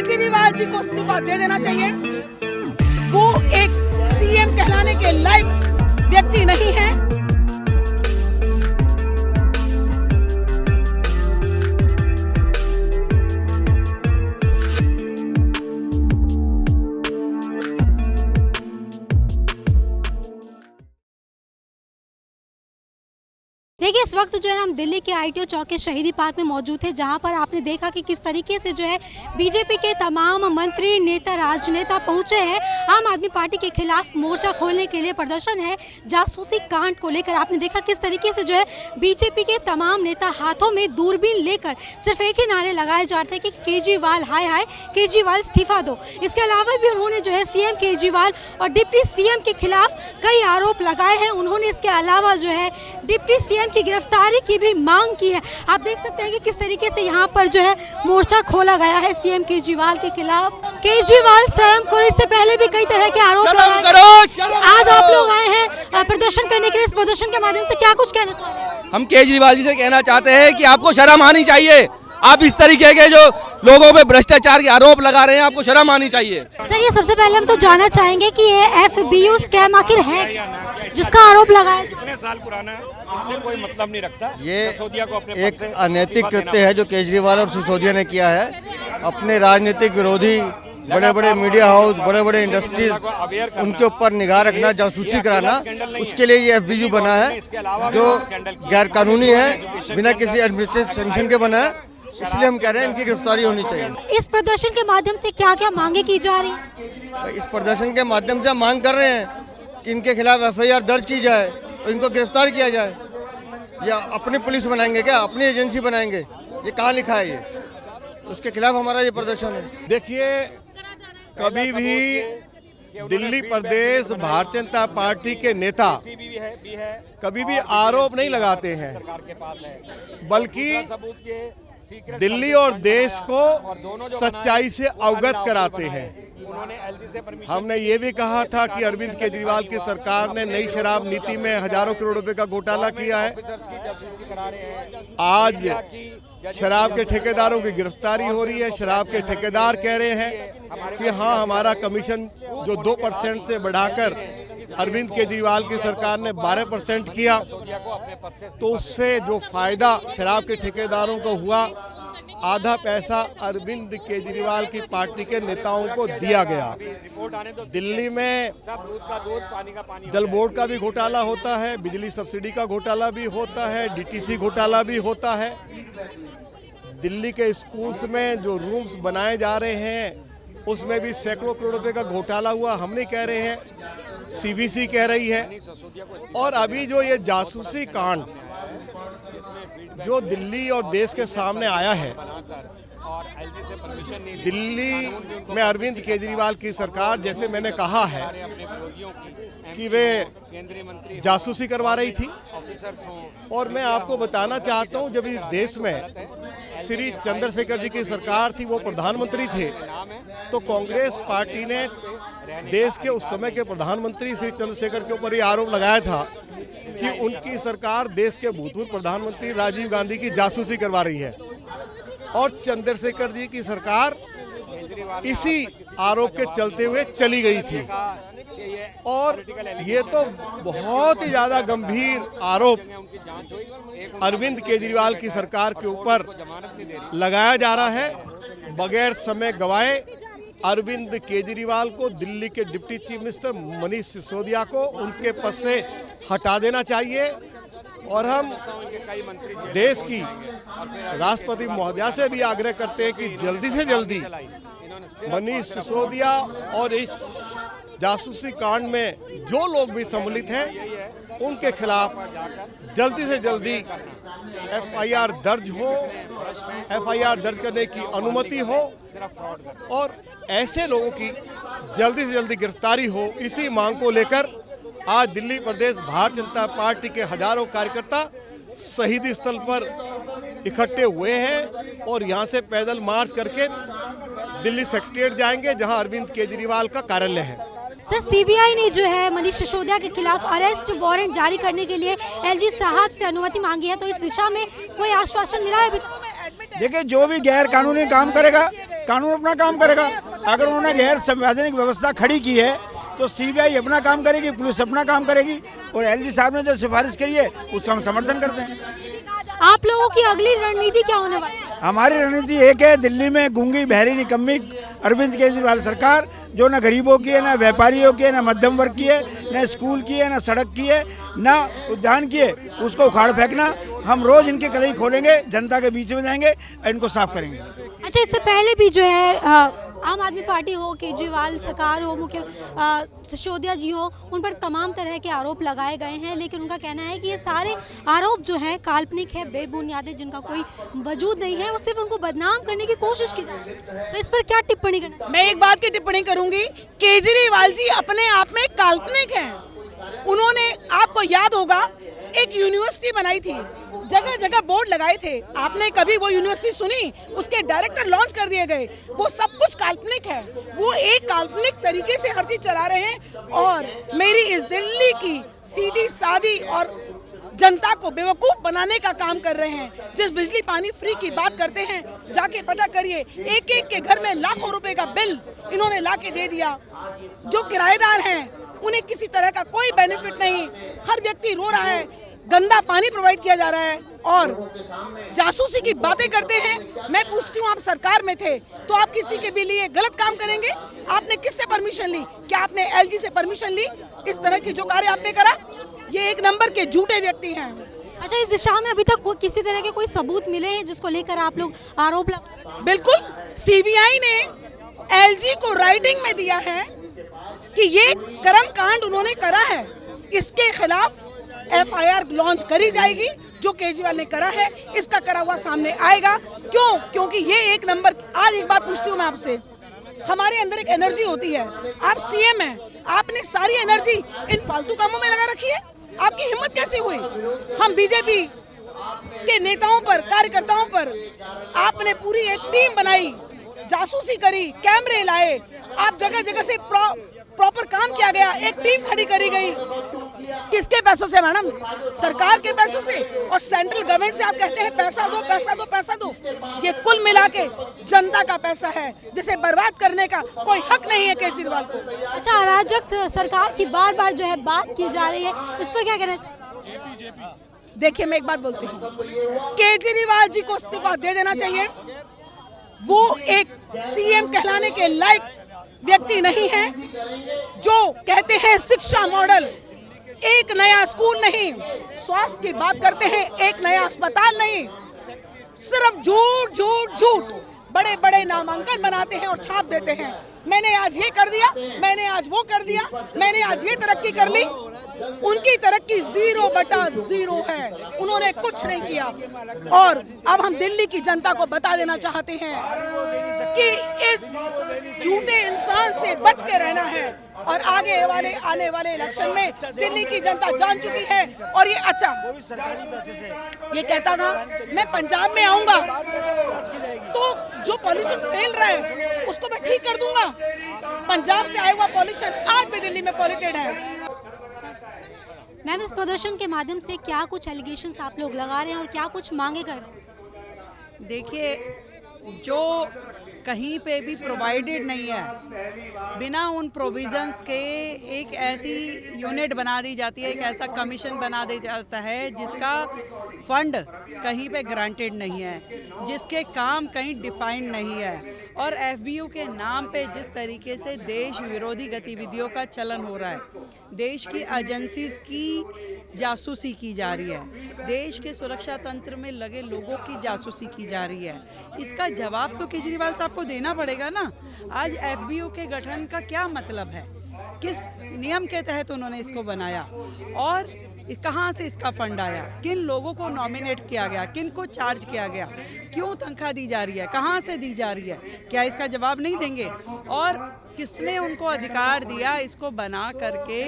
केजरीवाल जी को इस्तीफा दे देना चाहिए। वो एक सीएम कहलाने के लायक व्यक्ति नहीं है। देखिए, इस वक्त जो है हम दिल्ली के आईटीओ चौक के शहीदी पार्क में मौजूद थे, जहां पर आपने देखा कि किस तरीके से जो है बीजेपी के तमाम मंत्री, नेता, राजनेता पहुंचे हैं। आम आदमी पार्टी के खिलाफ मोर्चा खोलने के लिए प्रदर्शन है जासूसी कांड को लेकर। आपने देखा किस तरीके से जो है बीजेपी के तमाम नेता हाथों में दूरबीन लेकर सिर्फ एक ही नारे लगाए जाते हैं कि केजरीवाल हाय हाय, केजरीवाल इस्तीफा दो। इसके अलावा भी उन्होंने जो है सीएम केजरीवाल और डिप्टी सीएम के खिलाफ कई आरोप लगाए हैं। उन्होंने इसके अलावा जो है डिप्टी सीएम की गिरफ्तारी की भी मांग की है। आप देख सकते हैं कि किस तरीके से यहाँ पर जो है मोर्चा खोला गया है सीएम केजरीवाल के खिलाफ। केजरीवाल शर्म करो, इससे पहले भी कई तरह के आरोप लगाए। आज आप लोग आए हैं प्रदर्शन करने के लिए, इस प्रदर्शन के माध्यम से क्या कुछ कहना चाहते हैं? हम केजरीवाल जी से कहना चाहते हैं कि आपको शर्म आनी चाहिए। आप इस तरीके के जो लोगों पे भ्रष्टाचार के आरोप लगा रहे हैं, आपको शर्म आनी चाहिए। सर, ये सबसे पहले हम तो जानना चाहेंगे कि ये FBU स्कैम आखिर है जिसका आरोप लगाया? कितने साल पुराना है, इससे कोई मतलब नहीं रखता। ये सिसोदिया को अपने एक अनैतिक कृत्य है जो केजरीवाल और सिसोदिया ने किया है। अपने राजनीतिक विरोधी बड़े बड़े मीडिया हाउस, बड़े बड़े इंडस्ट्रीज, उनके ऊपर निगाह रखना, जासूसी कराना, उसके लिए ये FBU बना है जो गैर कानूनी है, बिना किसी एडमिनिस्ट्रेटिव सैंक्शन के बना है। इसलिए हम कह रहे हैं इनकी गिरफ्तारी होनी चाहिए। इस प्रदर्शन के माध्यम से क्या क्या मांगे की जा रही है? इस प्रदर्शन के माध्यम से हम मांग कर रहे हैं कि इनके खिलाफ FIR दर्ज की जाए और इनको गिरफ्तार किया जाए। या अपनी पुलिस बनाएंगे क्या, अपनी एजेंसी बनाएंगे? ये कहाँ लिखा है? ये उसके खिलाफ हमारा ये प्रदर्शन है। देखिए, कभी भी दिल्ली प्रदेश भारतीय जनता पार्टी के नेता कभी भी आरोप नहीं लगाते हैं, बल्कि दिल्ली और देश को सच्चाई से अवगत कराते हैं। हमने ये भी कहा था कि अरविंद केजरीवाल की सरकार ने नई शराब नीति में हजारों करोड़ रुपए का घोटाला किया है। आज शराब के ठेकेदारों की गिरफ्तारी हो रही है। शराब के ठेकेदार कह रहे हैं कि हाँ, हमारा कमीशन जो 2% से बढ़ाकर अरविंद केजरीवाल की सरकार ने 12% किया, तो उससे जो फायदा शराब के ठेकेदारों को हुआ, आधा पैसा अरविंद केजरीवाल की पार्टी के नेताओं को दिया गया। दिल्ली में जल बोर्ड का भी घोटाला होता है, बिजली सब्सिडी का घोटाला भी होता है, DTC घोटाला भी होता है। दिल्ली के स्कूल्स में जो रूम्स बनाए जा रहे हैं, उसमें भी सैकड़ों करोड़ रुपए का घोटाला हुआ। हम नहीं कह रहे हैं, CBC कह रही है। और अभी जो ये जासूसी कांड जो दिल्ली और देश के सामने आया है, दिल्ली में अरविंद केजरीवाल की सरकार, जैसे मैंने कहा है कि वे जासूसी करवा रही थी। और मैं आपको बताना चाहता हूं, जब इस देश में श्री चंद्रशेखर जी की सरकार थी, वो प्रधानमंत्री थे, तो कांग्रेस पार्टी ने देश के उस समय के प्रधानमंत्री श्री चंद्रशेखर के ऊपर ये आरोप लगाया था कि उनकी सरकार देश के भूतपूर्व प्रधानमंत्री राजीव गांधी की जासूसी करवा रही है। और चंद्रशेखर जी की सरकार इसी आरोप के चलते हुए चली गई थी। और ये तो बहुत ही ज्यादा गंभीर आरोप अरविंद केजरीवाल की सरकार के ऊपर लगाया जा रहा है। बगैर समय गवाए अरविंद केजरीवाल को, दिल्ली के deputy chief minister Manish Sisodia को उनके पद से हटा देना चाहिए। और हम देश की राष्ट्रपति महोदया से भी आग्रह करते हैं कि जल्दी से जल्दी मनीष सिसोदिया और इस जासूसी कांड में जो लोग भी सम्मिलित हैं, उनके खिलाफ जल्दी से जल्दी FIR दर्ज हो, FIR दर्ज करने की अनुमति हो और ऐसे लोगों की जल्दी से जल्दी गिरफ्तारी हो। इसी मांग को लेकर आज दिल्ली प्रदेश भारतीय जनता पार्टी के हजारों कार्यकर्ता शहीदी स्थल पर इकट्ठे हुए हैं और यहां से पैदल मार्च करके दिल्ली सेक्रेटेरिएट जाएंगे, जहां अरविंद केजरीवाल का कार्यालय है। सर, CBI ने जो है मनीष सिसोदिया के खिलाफ अरेस्ट वारंट जारी करने के लिए LG साहब से अनुमति मांगी है, तो इस दिशा में कोई आश्वासन मिला है अभी? देखिए, जो भी गैर कानूनी काम करेगा, कानून अपना काम करेगा। अगर उन्होंने गैर संवैधानिक व्यवस्था खड़ी की है तो सीबीआई अपना काम करेगी, पुलिस अपना काम करेगी, और एलजी साहब ने जो सिफारिश करी है उसका हम समर्थन करते हैं। आप लोगों की अगली रणनीति क्या होने वाली है? हमारी रणनीति एक है, दिल्ली में गूंगी बहरी निकम्मी अरविंद केजरीवाल सरकार, जो ना गरीबों की है, ना व्यापारियों की है, ना मध्यम वर्ग की है, ना स्कूल की है, ना सड़क की है, ना उद्यान की है, उसको उखाड़ फेंकना। हम रोज इनके कलई खोलेंगे, जनता के बीच में जाएंगे और इनको साफ करेंगे। अच्छा, इससे पहले भी जो है आम आदमी पार्टी हो, केजरीवाल सरकार हो, मुख्य सिसोदिया जी हो, उन पर तमाम तरह के आरोप लगाए गए हैं, लेकिन उनका कहना है कि ये सारे आरोप जो हैं काल्पनिक है, बेबुनियाद है, जिनका कोई वजूद नहीं है, वो सिर्फ उनको बदनाम करने की कोशिश की जाती है। तो इस पर क्या टिप्पणी करना? मैं एक बात की टिप्पणी करूंगी, केजरीवाल जी अपने आप में काल्पनिक हैं। उन्होंने, आपको याद होगा, एक यूनिवर्सिटी बनाई थी, जगह जगह बोर्ड लगाए थे, आपने कभी वो यूनिवर्सिटी सुनी? उसके डायरेक्टर लॉन्च कर दिए गए। वो सब कुछ काल्पनिक है। वो एक काल्पनिक तरीके से हर चीज चला रहे हैं और मेरी इस दिल्ली की सीधी सादी और जनता को बेवकूफ बनाने का काम कर रहे हैं। जिस बिजली पानी फ्री की बात करते हैं, जाके पता करिए, एक एक के घर में लाखों रुपए का बिल इन्होंने लाके दे दिया। जो किराएदार हैं उन्हें किसी तरह का कोई बेनिफिट नहीं, हर व्यक्ति रो रहा है, गंदा पानी प्रोवाइड किया जा रहा है और जासूसी की बातें करते हैं। मैं पूछती हूँ, आप सरकार में थे तो आप किसी के भी लिए गलत काम करेंगे? आपने किससे परमिशन ली? क्या आपने एलजी से परमिशन ली? इस तरह की जो कार्य आपने करा, ये एक नंबर के झूठे व्यक्ति हैं। अच्छा, इस दिशा में अभी तक किसी तरह के कोई सबूत मिले हैं जिसको लेकर आप लोग आरोप लगा? बिल्कुल, सीबीआई ने एलजी को राइटिंग में दिया है कि ये कर्मकांड उन्होंने करा है, इसके खिलाफ एफआईआर लॉन्च करी जाएगी। जो केजरीवाल ने करा है, इसका करा हुआ सामने आएगा। क्यों? क्योंकि ये एक नंबर। आज एक बात पूछती हूँ मैं आपसे, हमारे अंदर एक एनर्जी होती है, आप सीएम हैं, आपने सारी एनर्जी इन फालतू कामों में लगा रखी है। आपकी हिम्मत कैसे हुई? हम बीजेपी के नेताओं पर, कार्यकर्ताओं पर आपने पूरी एक टीम बनाई, जासूसी करी, कैमरे लाए, आप जगह जगह से प्रॉपर काम किया गया, एक टीम खड़ी करी गई। किसके पैसों से मैडम? सरकार के पैसों से। और सेंट्रल गवर्नमेंट से आप कहते हैं पैसा दो, पैसा दो, पैसा दो। ये कुल मिला के जनता का पैसा है, जिसे बर्बाद करने का कोई हक नहीं है केजरीवाल को। अच्छा, अराजक सरकार की बार बार जो है बात की जा रही है, इस पर क्या कहना चाहिए? देखिए, मैं एक बात बोलती हूँ, केजरीवाल जी को इस्तीफा दे देना चाहिए। वो एक सीएम कहलाने के लायक व्यक्ति नहीं है। जो कहते हैं शिक्षा मॉडल, एक नया स्कूल नहीं, स्वास्थ्य की बात करते हैं, एक नया अस्पताल नहीं, सिर्फ झूठ झूठ झूठ, बड़े बड़े नामांकन बनाते हैं और छाप देते हैं। मैंने आज ये कर दिया, मैंने आज वो कर दिया, मैंने आज ये तरक्की कर ली। उनकी तरक्की 0/0 है, उन्होंने कुछ नहीं किया। और अब हम दिल्ली की जनता को बता देना चाहते हैं कि इस झूठे इंसान से बच के रहना है और आने वाले इलेक्शन में दिल्ली की जनता जान चुकी है। और ये अच्छा, ये कहता था मैं पंजाब में आऊंगा तो जो पॉल्यूशन फैल रहा है उसको मैं ठीक कर दूंगा। पंजाब से आया हुआ पॉल्यूशन आज भी दिल्ली में पॉल्यूटेड है। मैम, इस प्रदर्शन के माध्यम से क्या कुछ एलिगेशंस आप लोग लगा रहे हैं और क्या कुछ मांगे कर रहे हैं? देखिए, जो कहीं पे भी प्रोवाइडेड नहीं है, बिना उन प्रोविजंस के एक ऐसी यूनिट बना दी जाती है, एक ऐसा कमीशन बना दिया जाता है जिसका फंड कहीं पे ग्रांटेड नहीं है, जिसके काम कहीं डिफाइंड नहीं है। और एफबीयू के नाम पे जिस तरीके से देश विरोधी गतिविधियों का चलन हो रहा है, देश की एजेंसीज की जासूसी की जा रही है, देश के सुरक्षा तंत्र में लगे लोगों की जासूसी की जा रही है, इसका जवाब तो केजरीवाल साहब को देना पड़ेगा ना। आज एफबीयू के गठन का क्या मतलब है, किस नियम के तहत उन्होंने इसको बनाया और कहाँ से इसका फंड आया, किन लोगों को नॉमिनेट किया गया, किन को चार्ज किया गया, क्यों तनख्वाह दी जा रही है, कहाँ से दी जा रही है, क्या इसका जवाब नहीं देंगे? और किसने उनको अधिकार दिया इसको बना करके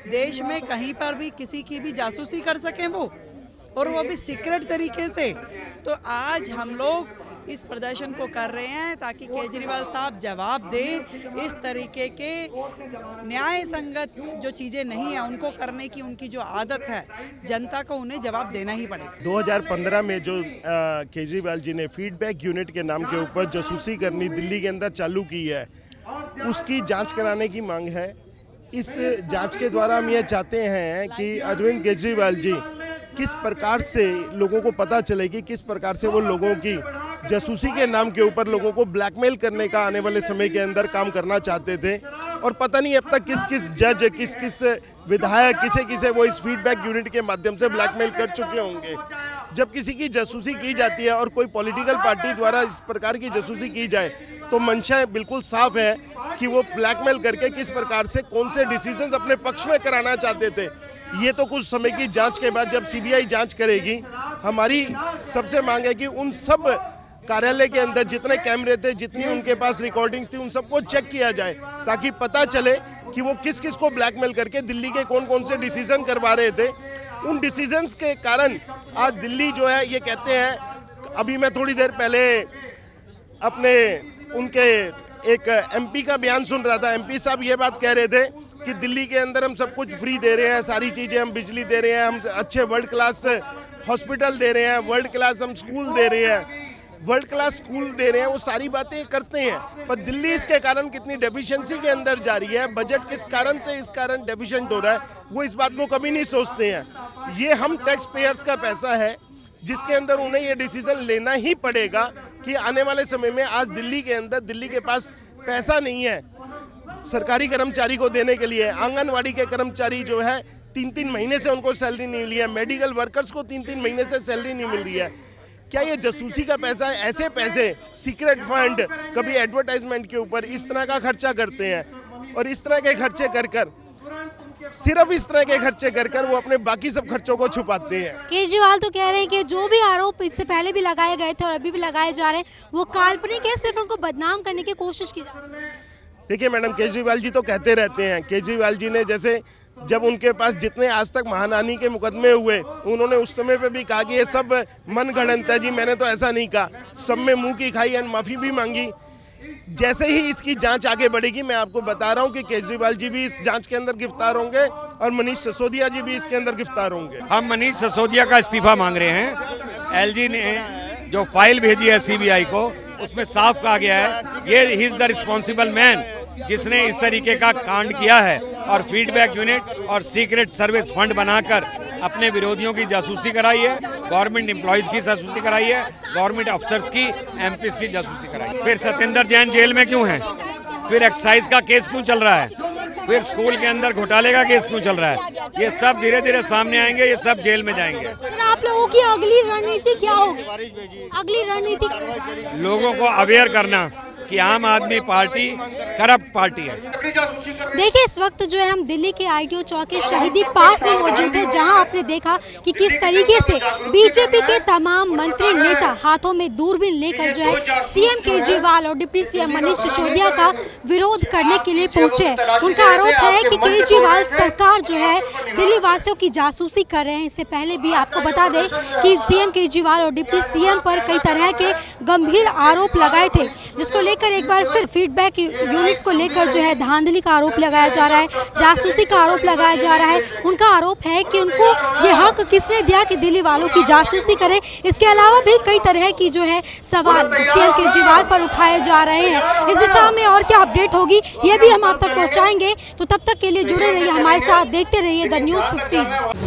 देश में कहीं पर भी किसी की भी जासूसी कर सकें वो, और वो भी सीक्रेट तरीके से? तो आज हम लोग इस प्रदर्शन को कर रहे हैं ताकि केजरीवाल साहब जवाब दें। इस तरीके के न्याय संगत जो चीज़ें नहीं है उनको करने की उनकी जो आदत है, जनता को उन्हें जवाब देना ही पड़ेगा। 2015 में जो केजरीवाल जी ने फीडबैक यूनिट के नाम के ऊपर जासूसी करनी दिल्ली के अंदर चालू की है, उसकी जांच कराने की मांग है। इस जांच के द्वारा हम ये चाहते हैं कि अरविंद केजरीवाल जी किस प्रकार से लोगों को पता चले कि किस प्रकार से वो लोगों की जासूसी के नाम के ऊपर लोगों को ब्लैकमेल करने का आने वाले समय के अंदर काम करना चाहते थे। और पता नहीं अब तक किस किस जज, किस किस विधायक, किसे किसे वो इस फीडबैक यूनिट के माध्यम से ब्लैकमेल कर चुके होंगे। जब किसी की जासूसी की जाती है और कोई पॉलिटिकल पार्टी द्वारा इस प्रकार की जासूसी की जाए तो मंशा बिल्कुल साफ है कि वो ब्लैकमेल करके किस प्रकार से कौन से डिसीजंस अपने पक्ष में कराना चाहते थे। ये तो कुछ समय की जांच के बाद जब सीबीआई जांच करेगी, हमारी सबसे मांग है कि उन सब कार्यालय के अंदर जितने कैमरे थे, जितनी उनके पास रिकॉर्डिंग्स थी, उन सबको चेक किया जाए ताकि पता चले कि वो किस किस को ब्लैकमेल करके दिल्ली के कौन कौन से डिसीजन करवा रहे थे। उन डिसीजंस के कारण आज दिल्ली जो है, ये कहते हैं, अभी मैं थोड़ी देर पहले अपने उनके एक एमपी का बयान सुन रहा था। एमपी साहब ये बात कह रहे थे कि दिल्ली के अंदर हम सब कुछ फ्री दे रहे हैं, सारी चीज़ें, हम बिजली दे रहे हैं, हम अच्छे वर्ल्ड क्लास हॉस्पिटल दे रहे हैं, वर्ल्ड क्लास हम स्कूल दे रहे हैं, वर्ल्ड क्लास स्कूल दे रहे हैं। वो सारी बातें करते हैं, पर दिल्ली इसके कारण कितनी डेफिशिएंसी के अंदर जा रही है, बजट किस कारण से इस कारण डेफिशिएंट हो रहा है, वो इस बात को कभी नहीं सोचते हैं। ये हम टैक्स पेयर्स का पैसा है जिसके अंदर उन्हें ये डिसीजन लेना ही पड़ेगा कि आने वाले समय में आज दिल्ली के अंदर दिल्ली के पास पैसा नहीं है सरकारी कर्मचारी को देने के लिए। आंगनवाड़ी के कर्मचारी जो है 3-3 महीने से उनको सैलरी नहीं मिली है, मेडिकल वर्कर्स को 3-3 महीने से सैलरी नहीं मिल रही है। क्या ये जासूसी का पैसा है? ऐसे पैसे सीक्रेट फंड, कभी एडवर्टाइजमेंट के ऊपर इस तरह का खर्चा करते हैं और इस तरह के खर्चे कर सिर्फ इस तरह के खर्चे कर वो अपने बाकी सब खर्चों को छुपाते हैं। केजरीवाल तो कह रहे हैं कि जो भी आरोप इससे पहले भी लगाए गए थे और अभी भी लगाए जा रहे हैं वो काल्पनिक है, सिर्फ उनको बदनाम करने की कोशिश की जा रही है। देखिए मैडम, केजरीवाल जी तो कहते रहते हैं। केजरीवाल जी ने जैसे जब उनके पास जितने आज तक महानानी के मुकदमे हुए, उन्होंने उस समय पे भी कहा कि ये सब मनगढ़ंत है। जी मैंने तो ऐसा नहीं कहा, सब में मुंह की खाई एंड माफ़ी भी मांगी। जैसे ही इसकी जांच आगे बढ़ेगी, मैं आपको बता रहा हूं कि केजरीवाल जी भी इस जांच के अंदर गिरफ्तार होंगे और मनीष सिसोदिया जी भी इसके अंदर गिरफ्तार होंगे। हम मनीष सिसोदिया का इस्तीफा मांग रहे हैं। एलजी ने जो फाइल भेजी है सीबीआई को, उसमें साफ कहा गया है ये he is the responsible man जिसने इस तरीके का कांड किया है और फीडबैक यूनिट और सीक्रेट सर्विस फंड बनाकर अपने विरोधियों की जासूसी कराई है, गवर्नमेंट एम्प्लॉइज की जासूसी कराई है, गवर्नमेंट अफसर्स की, एमपीज की जासूसी कराई है। फिर सत्येंद्र जैन जेल में क्यों है? फिर एक्साइज का केस क्यों चल रहा है? फिर स्कूल के अंदर घोटाले का केस क्यों चल रहा है? ये सब धीरे धीरे सामने आएंगे, ये सब जेल में जाएंगे। फिर आप लोगों की अगली रणनीति क्या होगी? अगली रणनीति लोगों को अवेयर करना कि आम आदमी पार्टी करप्ट पार्टी है। देखिए इस वक्त जो है हम दिल्ली के आईटीओ चौक के शहीदी पार्क में मौजूद है, जहां आपने देखा कि किस तरीके से बीजेपी के तमाम मंत्री नेता हाथों में दूरबीन लेकर जो है सीएम केजरीवाल और डिप्टी सीएम मनीष सिसोदिया का विरोध करने के लिए पहुंचे। उनका आरोप है कि केजरीवाल सरकार जो है दिल्ली वासियों की जासूसी कर रहे हैं। इससे पहले भी आपको बता दें कि सीएम केजरीवाल और डिप्टी सीएम पर कई तरह के गंभीर आरोप लगाए थे, जिसको लेकर एक बार फिर फीडबैक यूनिट को लेकर जो है धांधली का आरोप लगाया जा रहा है, जासूसी का आरोप लगाया जा रहा है। उनका आरोप है कि उनको ये हक किसने दिया कि दिल्ली वालों की जासूसी करें। इसके अलावा भी कई तरह की जो है सवाल सीएम केजरीवाल पर उठाए जा रहे हैं। इस दिशा में और क्या अपडेट होगी ये भी हम आप तक पहुंचाएंगे, तो तब तक के लिए जुड़े रहिए हमारे साथ, देखते रहिए द न्यूज़ 15।